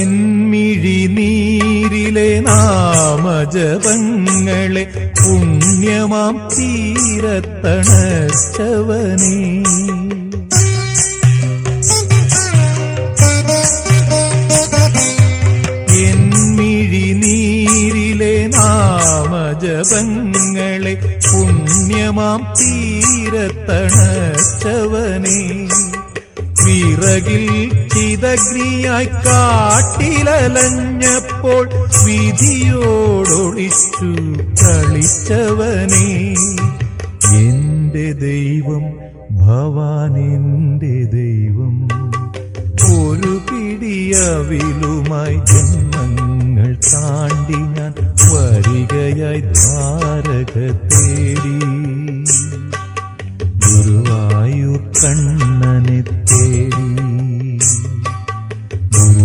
എന്മിഴിനീരിലെ നാമജപങ്ങളെ പുണ്യമാം തീരത്തണച്ചവനേ, എന്മിഴിനീരിലെ നാമജപങ്ങളെ പുണ്യമാം തീരത്തണച്ചവനേ, വിറകിൽ ചിതഗ്നിയായി കാട്ടിലലഞ്ഞപ്പോൾ വിധിയോടൊളിച്ചു കളിച്ചവനേ, എന്റെ ദൈവം ഭവാൻ എന്റെ ദൈവം, ഒരു പിടിയവിലുമായി ജന്മങ്ങൾ താണ്ടി ഞാൻ വരികയായി ദ്വാരക തേടി, ഗുരുവായൂർ കണ്ണനെ തേടി.